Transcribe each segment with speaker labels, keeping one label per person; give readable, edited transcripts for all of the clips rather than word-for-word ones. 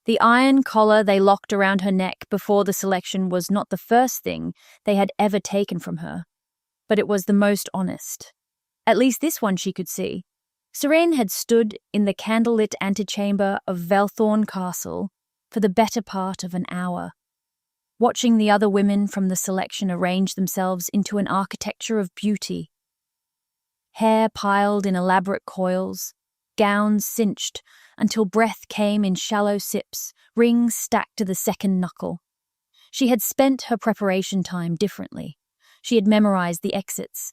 Speaker 1: The iron collar they locked around her neck before the selection was not the first thing they had ever taken from her, but it was the most honest. At least this one she could see. Seren had stood in the candlelit antechamber of Vaelthorn Castle for the better part of an hour, watching the other women from the selection arrange themselves into an architecture of beauty. Hair piled in elaborate coils, gowns cinched until breath came in shallow sips, rings stacked to the second knuckle. She had spent her preparation time differently. She had memorized the exits.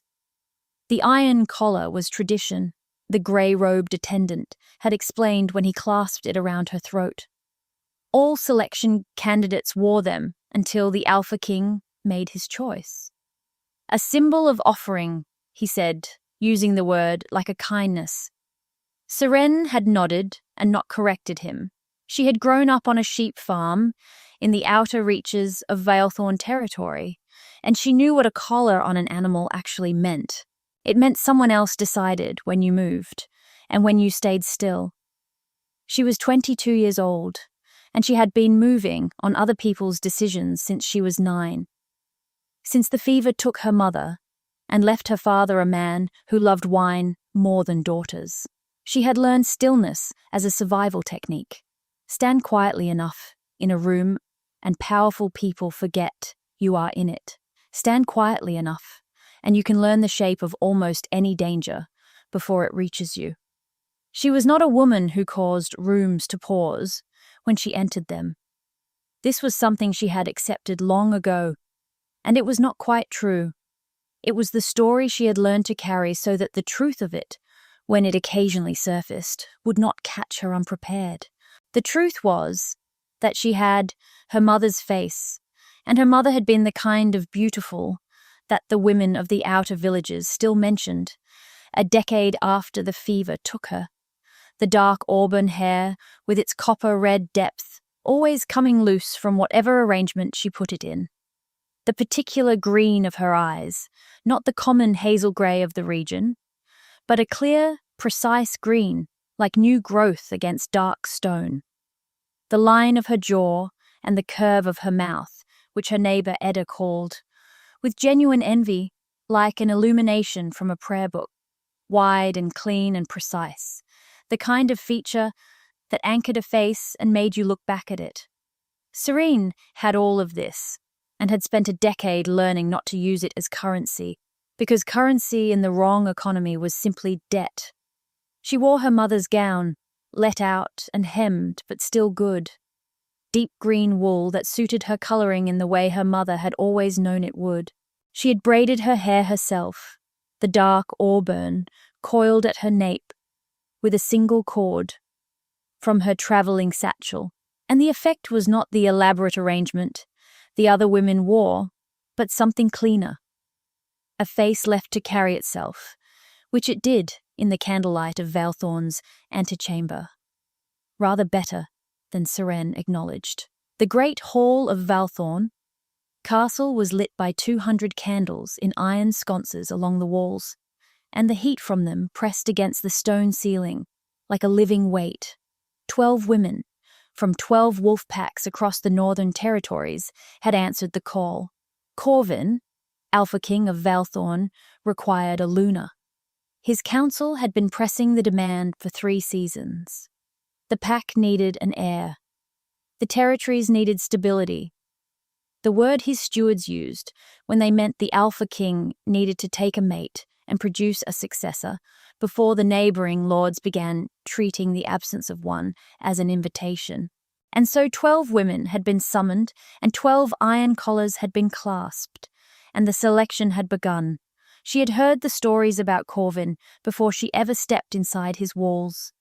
Speaker 1: The iron collar was tradition, the grey-robed attendant had explained when he clasped it around her throat. All selection candidates wore them until the Alpha King made his choice. A symbol of offering, he said, using the word like a kindness. Seren had nodded and not corrected him. She had grown up on a sheep farm in the outer reaches of Vaelthorn territory, and she knew what a collar on an animal actually meant. It meant someone else decided when you moved, and when you stayed still. She was 22 years old, and she had been moving on other people's decisions since she was 9. Since the fever took her mother, and left her father a man who loved wine more than daughters, she had learned stillness as a survival technique. Stand quietly enough in a room, and powerful people forget you are in it. Stand quietly enough, and you can learn the shape of almost any danger before it reaches you. She was not a woman who caused rooms to pause when she entered them. This was something she had accepted long ago, and it was not quite true. It was the story she had learned to carry so that the truth of it, when it occasionally surfaced, would not catch her unprepared. The truth was that she had her mother's face, and her mother had been the kind of beautiful that the women of the outer villages still mentioned, a decade after the fever took her. The dark auburn hair, with its copper-red depth, always coming loose from whatever arrangement she put it in. The particular green of her eyes, not the common hazel grey of the region, but a clear, precise green, like new growth against dark stone. The line of her jaw and the curve of her mouth, which her neighbour Edda called, with genuine envy, like an illumination from a prayer book, wide and clean and precise, the kind of feature that anchored a face and made you look back at it. Seren had all of this, and had spent a decade learning not to use it as currency, because currency in the wrong economy was simply debt. She wore her mother's gown, let out and hemmed, but still good. Deep green wool that suited her colouring in the way her mother had always known it would. She had braided her hair herself, the dark auburn coiled at her nape, with a single cord, from her travelling satchel, and the effect was not the elaborate arrangement the other women wore, but something cleaner. A face left to carry itself, which it did in the candlelight of Vaelthorn's antechamber. Rather better than Seren acknowledged. The great hall of Vaelthorn Castle was lit by 200 candles in iron sconces along the walls, and the heat from them pressed against the stone ceiling like a living weight. 12 women from 12 wolf packs across the northern territories had answered the call. Corvyn, Alpha King of Vaelthorn, required a Luna. His council had been pressing the demand for 3 seasons. The pack needed an heir. The territories needed stability. The word his stewards used when they meant the Alpha King needed to take a mate and produce a successor before the neighbouring lords began treating the absence of one as an invitation. And so 12 women had been summoned and 12 iron collars had been clasped, and the selection had begun. She had heard the stories about Corvyn before she ever stepped inside his walls.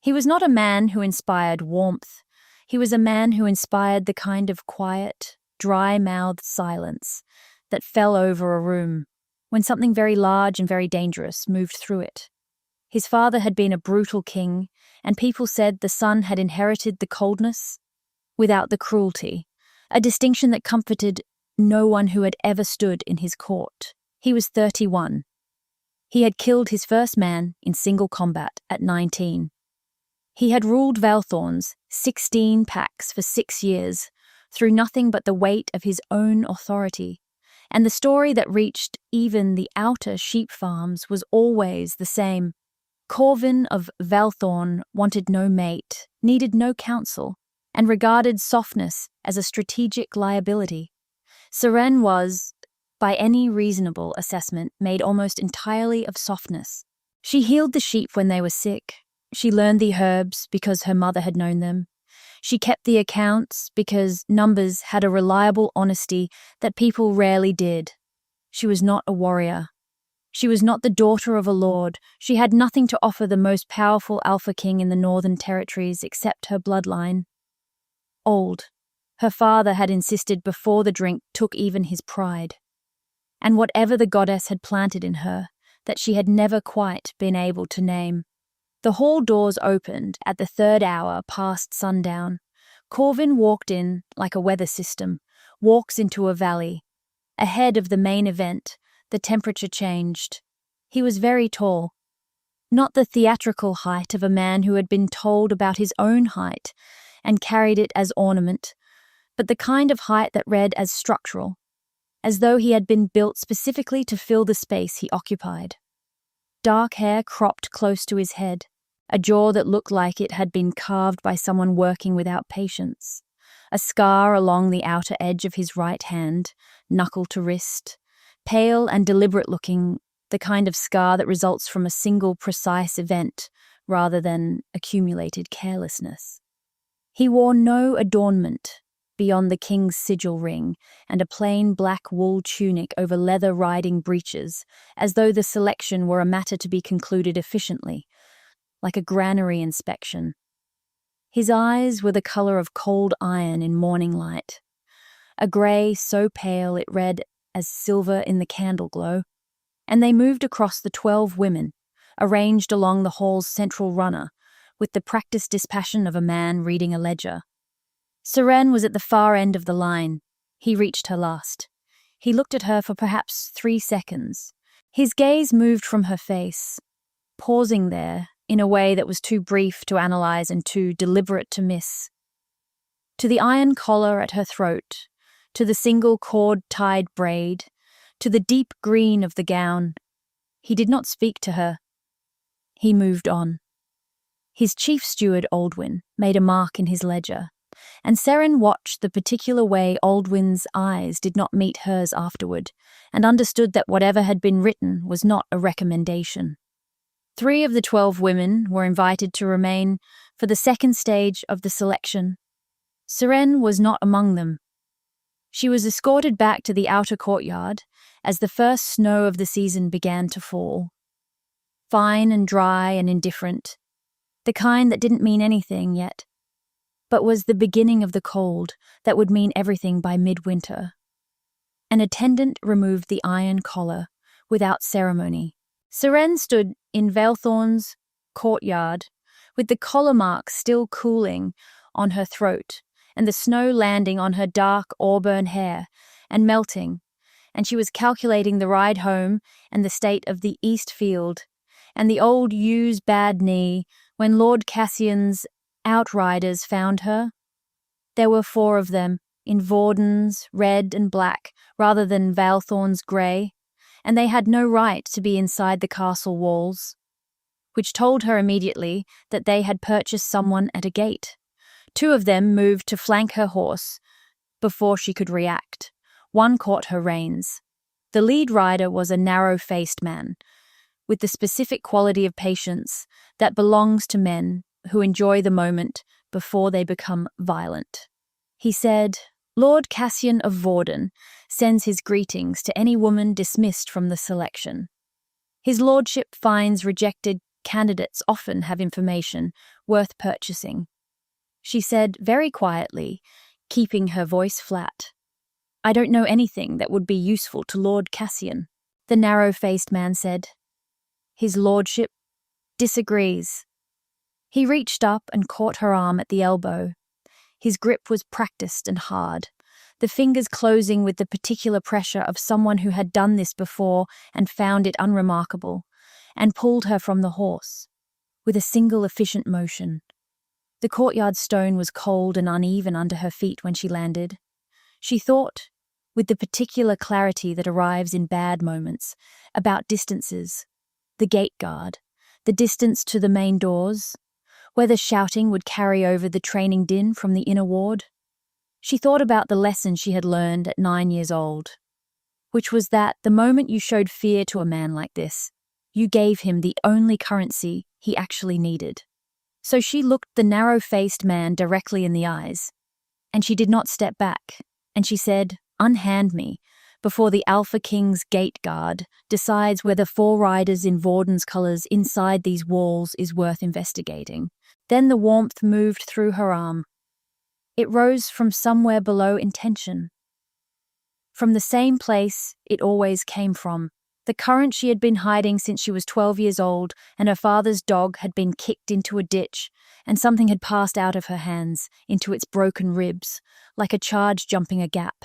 Speaker 1: He was not a man who inspired warmth. He was a man who inspired the kind of quiet, dry-mouthed silence that fell over a room when something very large and very dangerous moved through it. His father had been a brutal king, and people said the son had inherited the coldness without the cruelty, a distinction that comforted no one who had ever stood in his court. He was 31. He had killed his first man in single combat at 19. He had ruled Vaelthorns 16 packs for 6 years, through nothing but the weight of his own authority. And the story that reached even the outer sheep farms was always the same. Corvyn of Vaelthorn wanted no mate, needed no counsel, and regarded softness as a strategic liability. Seren was, by any reasonable assessment, made almost entirely of softness. She healed the sheep when they were sick. She learned the herbs because her mother had known them. She kept the accounts because numbers had a reliable honesty that people rarely did. She was not a warrior. She was not the daughter of a lord. She had nothing to offer the most powerful Alpha King in the Northern Territories except her bloodline. Old. Her father had insisted before the drink took even his pride. And whatever the goddess had planted in her, that she had never quite been able to name. The hall doors opened at the 3rd hour past sundown. Corvyn walked in like a weather system, walks into a valley. Ahead of the main event, the temperature changed. He was very tall. Not the theatrical height of a man who had been told about his own height and carried it as ornament, but the kind of height that read as structural, as though he had been built specifically to fill the space he occupied. Dark hair cropped close to his head, a jaw that looked like it had been carved by someone working without patience, a scar along the outer edge of his right hand, knuckle to wrist, pale and deliberate-looking, the kind of scar that results from a single precise event rather than accumulated carelessness. He wore no adornment beyond the king's sigil ring and a plain black wool tunic over leather riding breeches, as though the selection were a matter to be concluded efficiently, like a granary inspection. His eyes were the colour of cold iron in morning light, a grey so pale it read as silver in the candle glow, and they moved across the 12 women, arranged along the hall's central runner, with the practiced dispassion of a man reading a ledger. Seren was at the far end of the line. He reached her last. He looked at her for perhaps 3 seconds. His gaze moved from her face, pausing there in a way that was too brief to analyze and too deliberate to miss. To the iron collar at her throat, to the single cord-tied braid, to the deep green of the gown. He did not speak to her. He moved on. His chief steward, Aldwyn, made a mark in his ledger, and Seren watched the particular way Aldwyn's eyes did not meet hers afterward, and understood that whatever had been written was not a recommendation. 3 of the 12 women were invited to remain for the second stage of the selection. Seren was not among them. She was escorted back to the outer courtyard as the first snow of the season began to fall. Fine and dry and indifferent, the kind that didn't mean anything yet, but was the beginning of the cold that would mean everything by midwinter. An attendant removed the iron collar without ceremony. Seren stood in Vaelthorn's courtyard, with the collar mark still cooling on her throat and the snow landing on her dark auburn hair and melting, and she was calculating the ride home and the state of the east field and the old ewe's bad knee when Lord Cassian's outriders found her. There were 4 of them, in Vordens, red and black, rather than Vaelthorn's grey, and they had no right to be inside the castle walls, which told her immediately that they had purchased someone at a gate. 2 of them moved to flank her horse before she could react. 1 caught her reins. The lead rider was a narrow-faced man, with the specific quality of patience that belongs to men who enjoy the moment before they become violent. He said, "Lord Cassian of Vorden sends his greetings to any woman dismissed from the selection. His lordship finds rejected candidates often have information worth purchasing." She said very quietly, keeping her voice flat, "I don't know anything that would be useful to Lord Cassian." The narrow-faced man said, "His lordship disagrees." He reached up and caught her arm at the elbow. His grip was practiced and hard, the fingers closing with the particular pressure of someone who had done this before and found it unremarkable, and pulled her from the horse, with a single efficient motion. The courtyard stone was cold and uneven under her feet when she landed. She thought, with the particular clarity that arrives in bad moments, about distances, the gate guard, the distance to the main doors, whether shouting would carry over the training din from the inner ward. She thought about the lesson she had learned at 9 years old, which was that the moment you showed fear to a man like this, you gave him the only currency he actually needed. So she looked the narrow-faced man directly in the eyes, and she did not step back, and she said, "Unhand me," before the Alpha King's gate guard decides whether 4 riders in Vorden's colours inside these walls is worth investigating. Then the warmth moved through her arm. It rose from somewhere below intention. From the same place it always came from. The current she had been hiding since she was 12 years old, and her father's dog had been kicked into a ditch, and something had passed out of her hands, into its broken ribs, like a charge jumping a gap.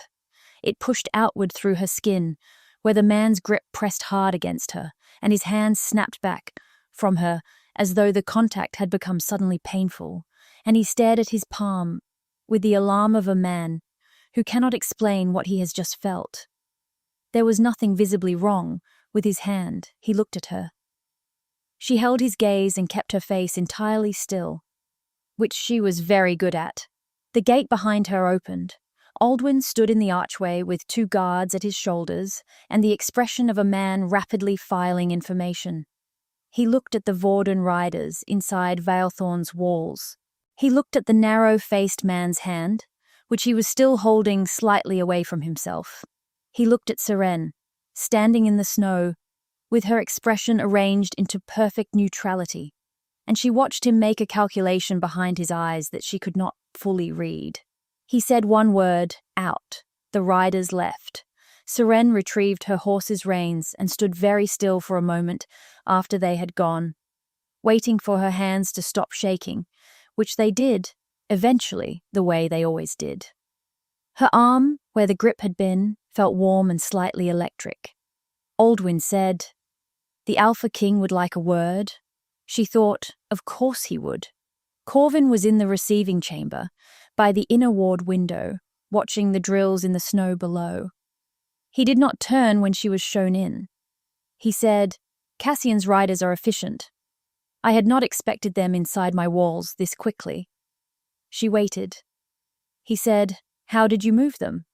Speaker 1: It pushed outward through her skin, where the man's grip pressed hard against her, and his hands snapped back from her as though the contact had become suddenly painful, and he stared at his palm with the alarm of a man who cannot explain what he has just felt. There was nothing visibly wrong with his hand. He looked at her. She held his gaze and kept her face entirely still, which she was very good at. The gate behind her opened. Aldwyn stood in the archway with 2 guards at his shoulders and the expression of a man rapidly filing information. He looked at the Vorden riders inside Vaelthorn's walls. He looked at the narrow-faced man's hand, which he was still holding slightly away from himself. He looked at Seren, standing in the snow, with her expression arranged into perfect neutrality, and she watched him make a calculation behind his eyes that she could not fully read. He said one word, "Out." The riders left. Seren retrieved her horse's reins and stood very still for a moment after they had gone, waiting for her hands to stop shaking, which they did, eventually, the way they always did. Her arm, where the grip had been, felt warm and slightly electric. Aldwyn said, "The Alpha King would like a word." She thought, of course he would. Corvyn was in the receiving chamber, by the inner ward window, watching the drills in the snow below. He did not turn when she was shown in. He said, "Cassian's riders are efficient. I had not expected them inside my walls this quickly." She waited. He said, "How did you move them?"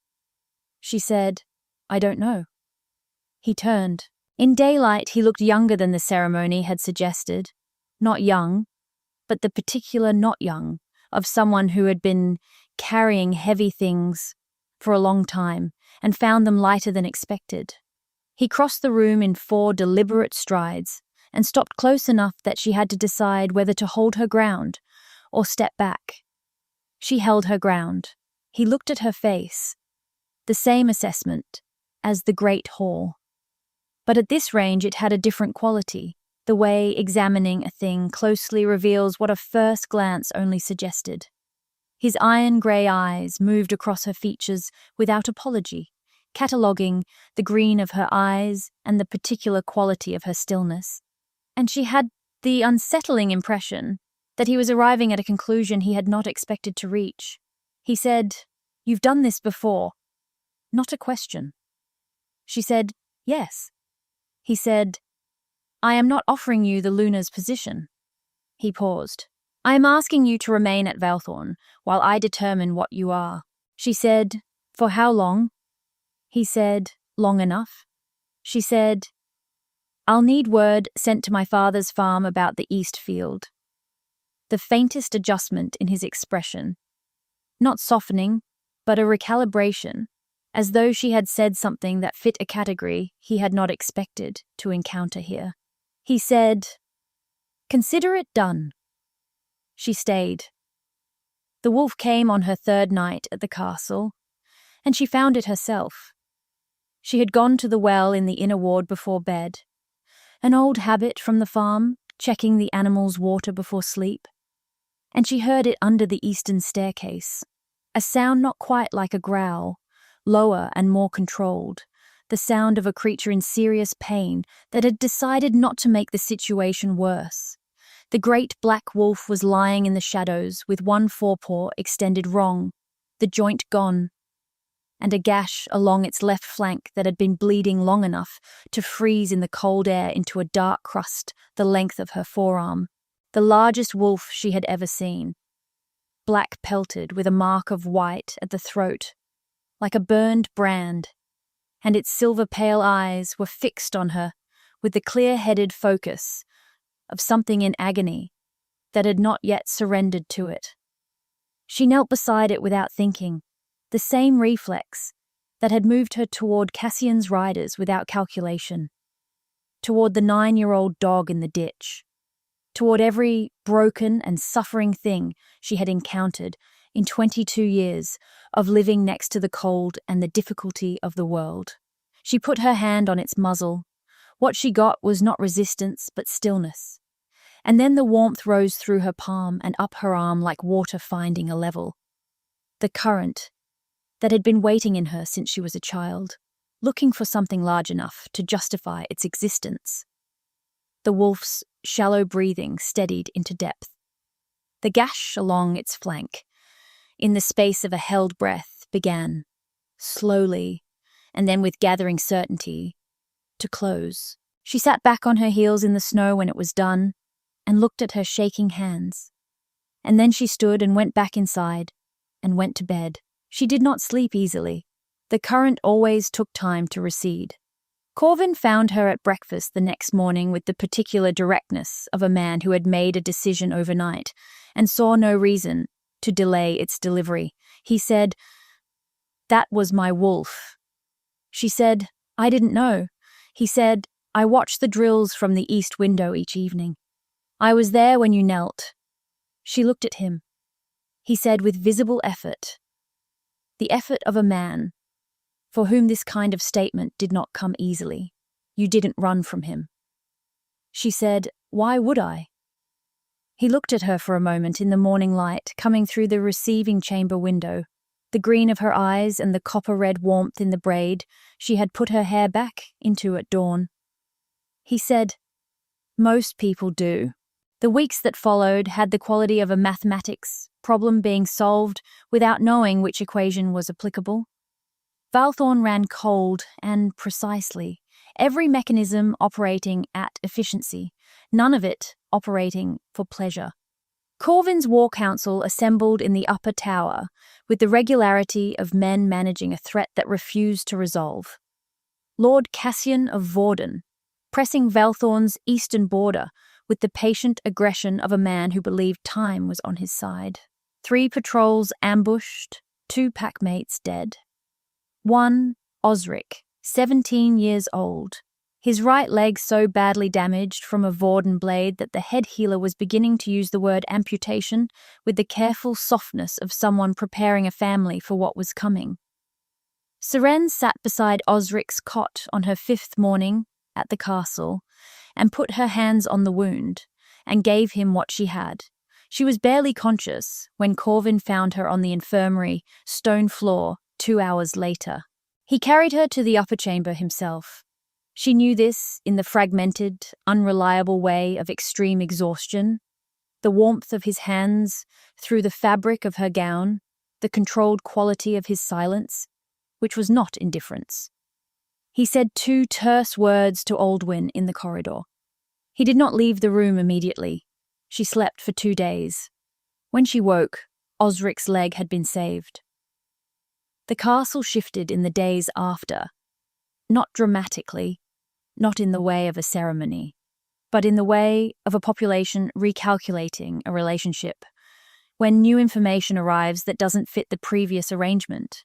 Speaker 1: She said, "I don't know." He turned. In daylight, he looked younger than the ceremony had suggested. Not young, but the particular not young of someone who had been carrying heavy things for a long time and found them lighter than expected. He crossed the room in 4 deliberate strides and stopped close enough that she had to decide whether to hold her ground or step back. She held her ground. He looked at her face. The same assessment as the Great Hall. But at this range it had a different quality, the way examining a thing closely reveals what a first glance only suggested. His iron-grey eyes moved across her features without apology, cataloguing the green of her eyes and the particular quality of her stillness. And she had the unsettling impression that he was arriving at a conclusion he had not expected to reach. He said, "You've done this before." Not a question. She said, "Yes." He said, "I am not offering you the Luna's position." He paused. "I am asking you to remain at Vaelthorn while I determine what you are." She said, "For how long?" He said, "Long enough." She said, "I'll need word sent to my father's farm about the East Field." The faintest adjustment in his expression. Not softening, but a recalibration, as though she had said something that fit a category he had not expected to encounter here. He said, "Consider it done." She stayed. The wolf came on her 3rd night at the castle, and she found it herself. She had gone to the well in the inner ward before bed, an old habit from the farm, checking the animals' water before sleep, and she heard it under the eastern staircase, a sound not quite like a growl, lower and more controlled, the sound of a creature in serious pain that had decided not to make the situation worse, The great black wolf was lying in the shadows with one forepaw extended wrong, the joint gone, and a gash along its left flank that had been bleeding long enough to freeze in the cold air into a dark crust the length of her forearm, the largest wolf she had ever seen. Black pelted with a mark of white at the throat, like a burned brand, and its silver pale eyes were fixed on her with the clear-headed focus of something in agony that had not yet surrendered to it. She knelt beside it without thinking, the same reflex that had moved her toward Cassian's riders without calculation, toward the 9-year-old dog in the ditch, toward every broken and suffering thing she had encountered in 22 years of living next to the cold and the difficulty of the world. She put her hand on its muzzle. What she got was not resistance but stillness. And then the warmth rose through her palm and up her arm like water finding a level. The current that had been waiting in her since she was a child, looking for something large enough to justify its existence. The wolf's shallow breathing steadied into depth. The gash along its flank, in the space of a held breath, began, slowly, and then with gathering certainty, to close. She sat back on her heels in the snow when it was done, and looked at her shaking hands. And then she stood and went back inside, and went to bed. She did not sleep easily. The current always took time to recede. Corvyn found her at breakfast the next morning with the particular directness of a man who had made a decision overnight, and saw no reason to delay its delivery. He said, "That was my wolf." She said, "I didn't know." He said, "I watched the drills from the east window each evening. I was there when you knelt." She looked at him. He said with visible effort, the effort of a man for whom this kind of statement did not come easily, "You didn't run from him." She said, "Why would I?" He looked at her for a moment in the morning light coming through the receiving chamber window, the green of her eyes and the copper-red warmth in the braid she had put her hair back into at dawn. He said, "Most people do." The weeks that followed had the quality of a mathematics problem being solved without knowing which equation was applicable. Vaelthorn ran cold and precisely, every mechanism operating at efficiency, none of it operating for pleasure. Corvyn's war council assembled in the upper tower with the regularity of men managing a threat that refused to resolve. Lord Cassian of Vaelthorn, pressing Vaelthorn's eastern border with the patient aggression of a man who believed time was on his side. 3 patrols ambushed, 2 packmates dead. 1, Osric, 17 years old, his right leg so badly damaged from a Vaelthorn blade that the head healer was beginning to use the word amputation with the careful softness of someone preparing a family for what was coming. Seren sat beside Osric's cot on her 5th morning at the castle and put her hands on the wound and gave him what she had. She was barely conscious when Corvyn found her on the infirmary stone floor 2 hours later. He carried her to the upper chamber himself. She knew this in the fragmented, unreliable way of extreme exhaustion, the warmth of his hands through the fabric of her gown, the controlled quality of his silence, which was not indifference. He said 2 terse words to Aldwyn in the corridor. He did not leave the room immediately. She slept for 2 days. When she woke, Osric's leg had been saved. The castle shifted in the days after, not dramatically, not in the way of a ceremony, but in the way of a population recalculating a relationship when new information arrives that doesn't fit the previous arrangement.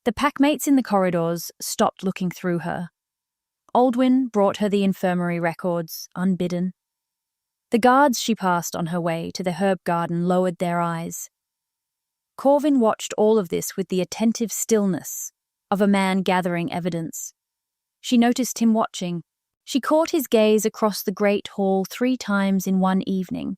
Speaker 1: The packmates in the corridors stopped looking through her. Aldwyn brought her the infirmary records, unbidden. The guards she passed on her way to the herb garden lowered their eyes. Corvyn watched all of this with the attentive stillness of a man gathering evidence. She noticed him watching. She caught his gaze across the great hall 3 times in one evening,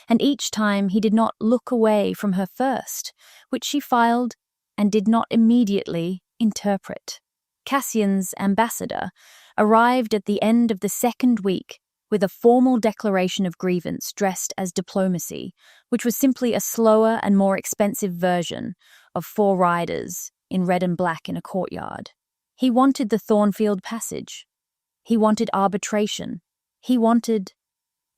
Speaker 1: and each time he did not look away from her first, which she filed and did not immediately interpret. Cassian's ambassador arrived at the end of the 2nd week with a formal declaration of grievance dressed as diplomacy, which was simply a slower and more expensive version of 4 riders in red and black in a courtyard. He wanted the Thornfield Passage. He wanted arbitration. He wanted...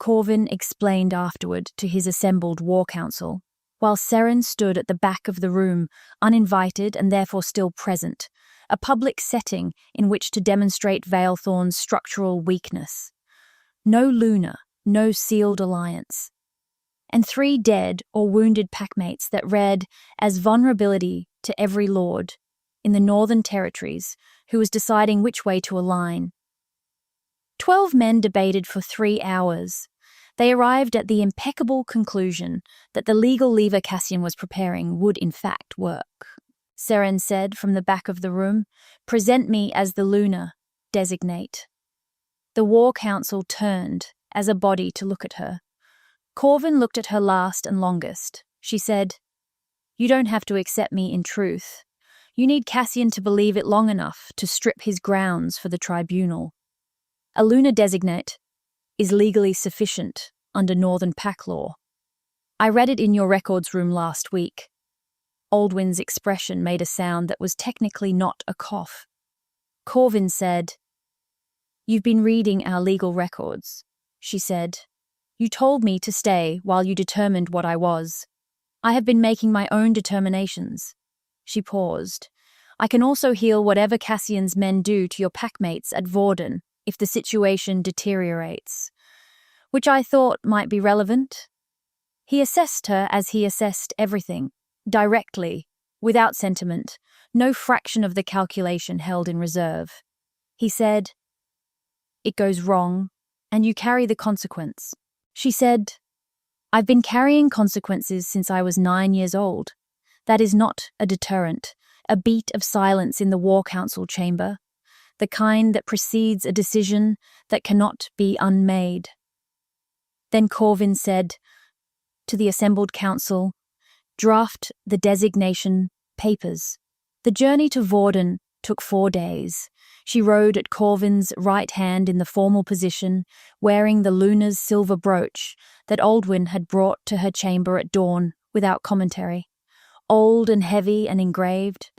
Speaker 1: Corvyn explained afterward to his assembled war council, while Seren stood at the back of the room, uninvited and therefore still present, a public setting in which to demonstrate Vaelthorn's structural weakness. No Luna, no sealed alliance. And 3 dead or wounded packmates that read as vulnerability to every lord in the Northern Territories who was deciding which way to align. 12 men debated for 3 hours. They arrived at the impeccable conclusion that the legal lever Cassian was preparing would in fact work. Seren said from the back of the room, "Present me as the Luna, designate." The War Council turned, as a body, to look at her. Corvyn looked at her last and longest. She said, "You don't have to accept me in truth. You need Cassian to believe it long enough to strip his grounds for the tribunal. A Luna designate is legally sufficient under Northern Pack law. I read it in your records room last week." Aldwyn's expression made a sound that was technically not a cough. Corvyn said, "You've been reading our legal records," she said. "You told me to stay while you determined what I was. I have been making my own determinations." She paused. "I can also heal whatever Cassian's men do to your packmates at Vaelthorn if the situation deteriorates. Which I thought might be relevant." He assessed her as he assessed everything, directly, without sentiment, no fraction of the calculation held in reserve. He said, "It goes wrong, and you carry the consequence." She said, "I've been carrying consequences since I was 9 years old. That is not a deterrent, a beat of silence in the War Council chamber, the kind that precedes a decision that cannot be unmade." Then Corvyn said to the assembled council, "Draft the designation papers." The journey to Vaelthorn took 4 days. She rode at Corvyn's right hand in the formal position, wearing the Luna's silver brooch that Aldwyn had brought to her chamber at dawn without commentary. Old and heavy and engraved,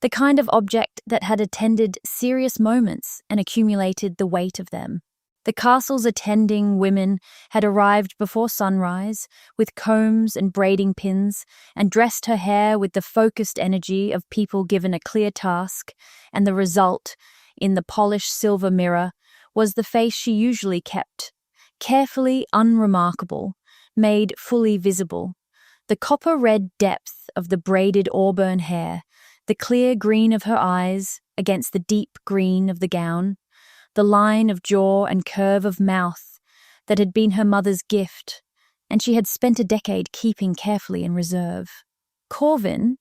Speaker 1: the kind of object that had attended serious moments and accumulated the weight of them. The castle's attending women had arrived before sunrise with combs and braiding pins and dressed her hair with the focused energy of people given a clear task, and the result, in the polished silver mirror, was the face she usually kept, carefully unremarkable, made fully visible. The copper-red depth of the braided auburn hair, the clear green of her eyes against the deep green of the gown, the line of jaw and curve of mouth that had been her mother's gift, and she had spent a decade keeping carefully in reserve. Corvyn,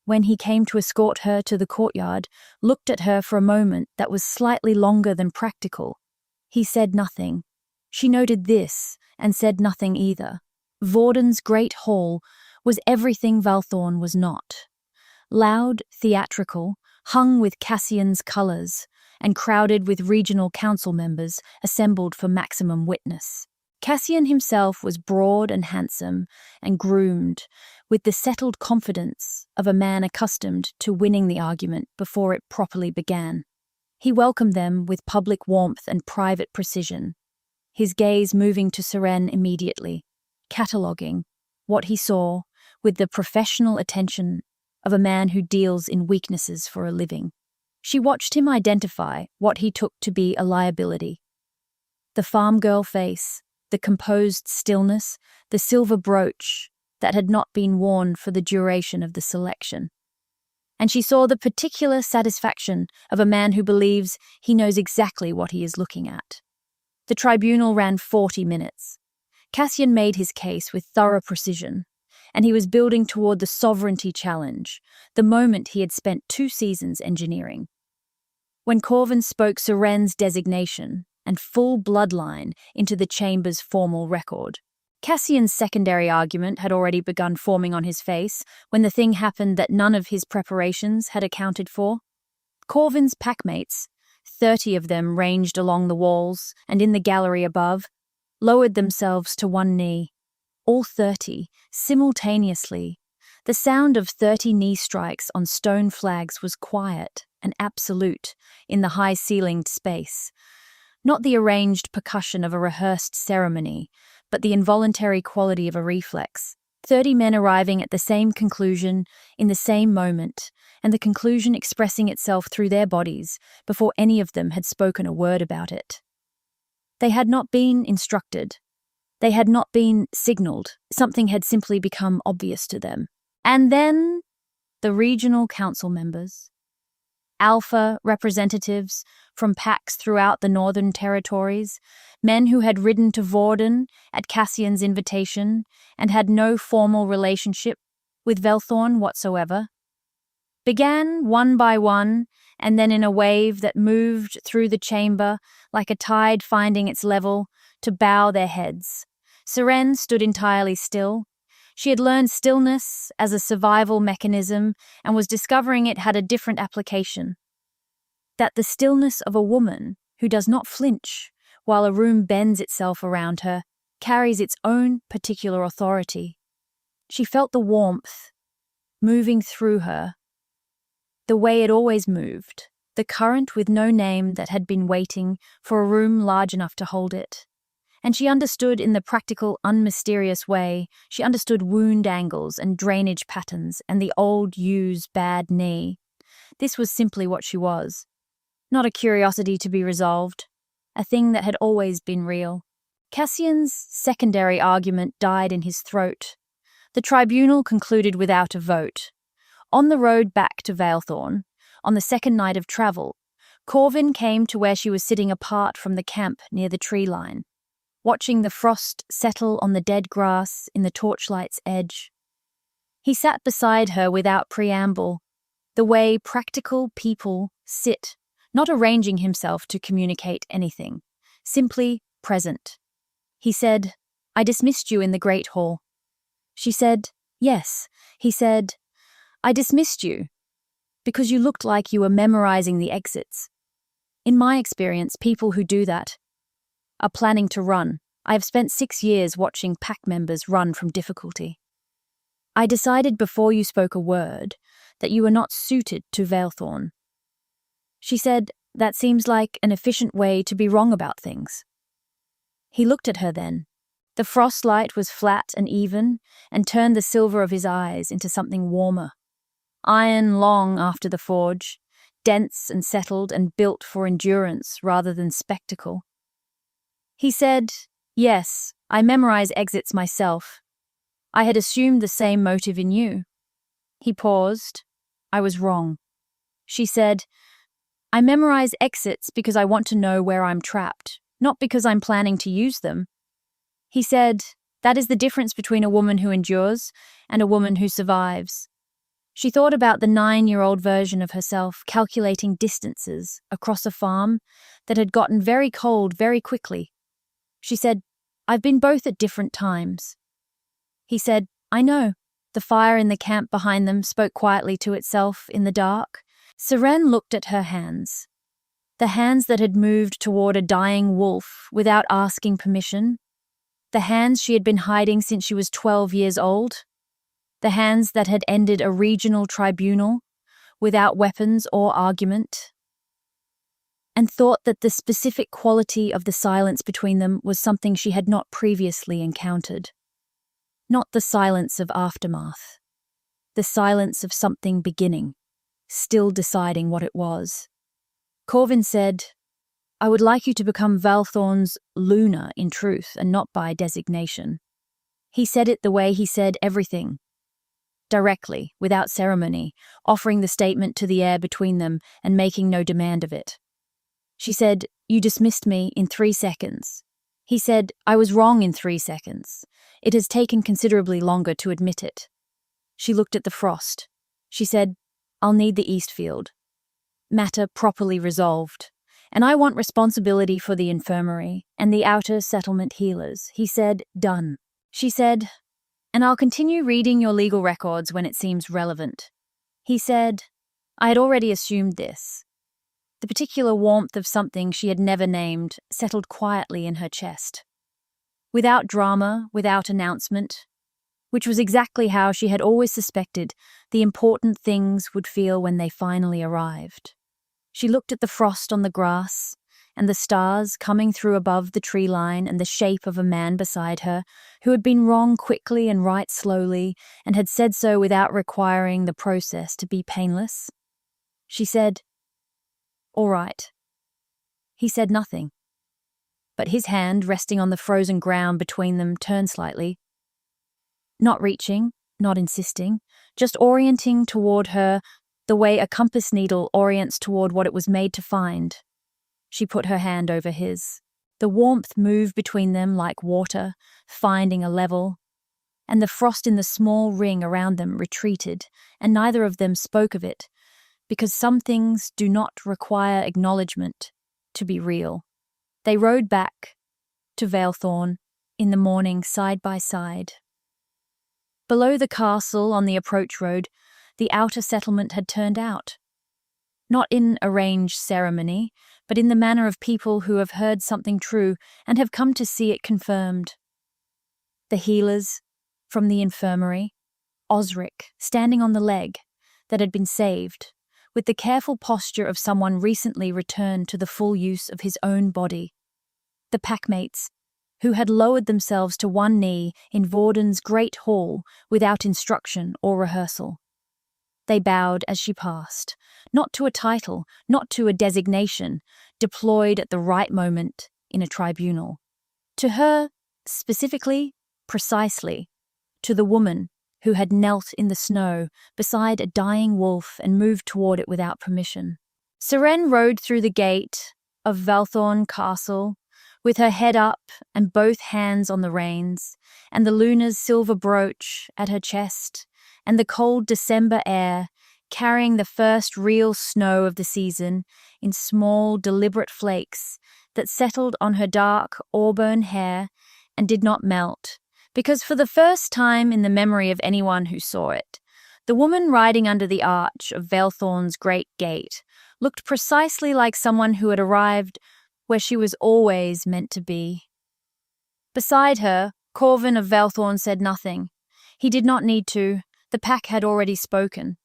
Speaker 1: when he came to escort her to the courtyard, looked at her for a moment that was slightly longer than practical. He said nothing. She noted this and said nothing either. Vaelthorn's great hall was everything Vaelthorn was not. Loud, theatrical, hung with Cassian's colours, and crowded with regional council members assembled for maximum witness. Cassian himself was broad and handsome and groomed, with the settled confidence of a man accustomed to winning the argument before it properly began. He welcomed them with public warmth and private precision, his gaze moving to Seren immediately, cataloguing what he saw with the professional attention of a man who deals in weaknesses for a living. She watched him identify what he took to be a liability. The farm girl face, the composed stillness, the silver brooch that had not been worn for the duration of the selection. And she saw the particular satisfaction of a man who believes he knows exactly what he is looking at. The tribunal ran 40 minutes. Cassian made his case with thorough precision, and he was building toward the sovereignty challenge, the moment he had spent 2 seasons engineering. When Corvyn spoke Seren's designation and full bloodline into the chamber's formal record, Cassian's secondary argument had already begun forming on his face when the thing happened that none of his preparations had accounted for. Corvyn's packmates, 30 of them ranged along the walls and in the gallery above, lowered themselves to one knee. All 30, simultaneously. The sound of 30 knee strikes on stone flags was quiet and absolute in the high-ceilinged space. Not the arranged percussion of a rehearsed ceremony, but the involuntary quality of a reflex. 30 men arriving at the same conclusion in the same moment, and the conclusion expressing itself through their bodies before any of them had spoken a word about it. They had not been instructed. They had not been signaled. Something had simply become obvious to them. And then the regional council members, Alpha representatives from packs throughout the northern territories, men who had ridden to Vaelthorn at Cassian's invitation and had no formal relationship with Vaelthorn whatsoever, began one by one, and then in a wave that moved through the chamber like a tide finding its level, to bow their heads. Seren stood entirely still. She had learned stillness as a survival mechanism and was discovering it had a different application. That the stillness of a woman who does not flinch while a room bends itself around her carries its own particular authority. She felt the warmth moving through her, the way it always moved, the current with no name that had been waiting for a room large enough to hold it. And she understood in the practical, unmysterious way, she understood wound angles and drainage patterns and the old U's bad knee. This was simply what she was. Not a curiosity to be resolved, a thing that had always been real. Cassian's secondary argument died in his throat. The tribunal concluded without a vote. On the road back to Vaelthorn, on the second night of travel, Corvyn came to where she was sitting apart from the camp near the tree line, watching the frost settle on the dead grass in the torchlight's edge. He sat beside her without preamble, the way practical people sit, not arranging himself to communicate anything, simply present. He said, "I dismissed you in the Great Hall." She said, "Yes." He said, "I dismissed you because you looked like you were memorizing the exits. In my experience, people who do that are planning to run. I have spent 6 years watching pack members run from difficulty. I decided before you spoke a word that you were not suited to Vaelthorn." She said, "That seems like an efficient way to be wrong about things." He looked at her then. The frost light was flat and even and turned the silver of his eyes into something warmer. Iron long after the forge, dense and settled and built for endurance rather than spectacle. He said, "Yes, I memorize exits myself. I had assumed the same motive in you." He paused. "I was wrong." She said, "I memorize exits because I want to know where I'm trapped, not because I'm planning to use them." He said, "That is the difference between a woman who endures and a woman who survives." She thought about the 9-year-old version of herself calculating distances across a farm that had gotten very cold very quickly. She said, "I've been both at different times." He said, "I know." The fire in the camp behind them spoke quietly to itself in the dark. Seren looked at her hands. The hands that had moved toward a dying wolf without asking permission. The hands she had been hiding since she was 12 years old. The hands that had ended a regional tribunal without weapons or argument. And thought that the specific quality of the silence between them was something she had not previously encountered. Not the silence of aftermath. The silence of something beginning, still deciding what it was. Corvyn said, "I would like you to become Vaelthorn's Luna in truth and not by designation." He said it the way he said everything. Directly, without ceremony, offering the statement to the air between them and making no demand of it. She said, "You dismissed me in 3 seconds. He said, "I was wrong in 3 seconds. It has taken considerably longer to admit it." She looked at the frost. She said, "I'll need the Eastfield. Matter properly resolved. And I want responsibility for the infirmary and the outer settlement healers." He said, "Done." She said, "And I'll continue reading your legal records when it seems relevant." He said, "I had already assumed this." The particular warmth of something she had never named settled quietly in her chest. Without drama, without announcement, which was exactly how she had always suspected the important things would feel when they finally arrived. She looked at the frost on the grass, and the stars coming through above the tree line, and the shape of a man beside her, who had been wrong quickly and right slowly, and had said so without requiring the process to be painless. She said, "All right." He said nothing, but his hand, resting on the frozen ground between them, turned slightly. Not reaching, not insisting, just orienting toward her the way a compass needle orients toward what it was made to find. She put her hand over his. The warmth moved between them like water, finding a level, and the frost in the small ring around them retreated, and neither of them spoke of it, because some things do not require acknowledgement to be real. They rode back to Vaelthorn in the morning side by side. Below the castle on the approach road, the outer settlement had turned out. Not in arranged ceremony, but in the manner of people who have heard something true and have come to see it confirmed. The healers from the infirmary, Osric standing on the leg that had been saved, with the careful posture of someone recently returned to the full use of his own body. The packmates, who had lowered themselves to one knee in Vorden's great hall without instruction or rehearsal. They bowed as she passed, not to a title, not to a designation, deployed at the right moment in a tribunal. To her, specifically, precisely, to the woman who had knelt in the snow beside a dying wolf and moved toward it without permission. Seren rode through the gate of Vaelthorn Castle, with her head up and both hands on the reins, and the luna's silver brooch at her chest, and the cold December air, carrying the first real snow of the season in small, deliberate flakes that settled on her dark auburn hair and did not melt, because for the first time in the memory of anyone who saw it, the woman riding under the arch of Vaelthorn's great gate looked precisely like someone who had arrived where she was always meant to be. Beside her, Corvyn of Vaelthorn said nothing. He did not need to. The pack had already spoken.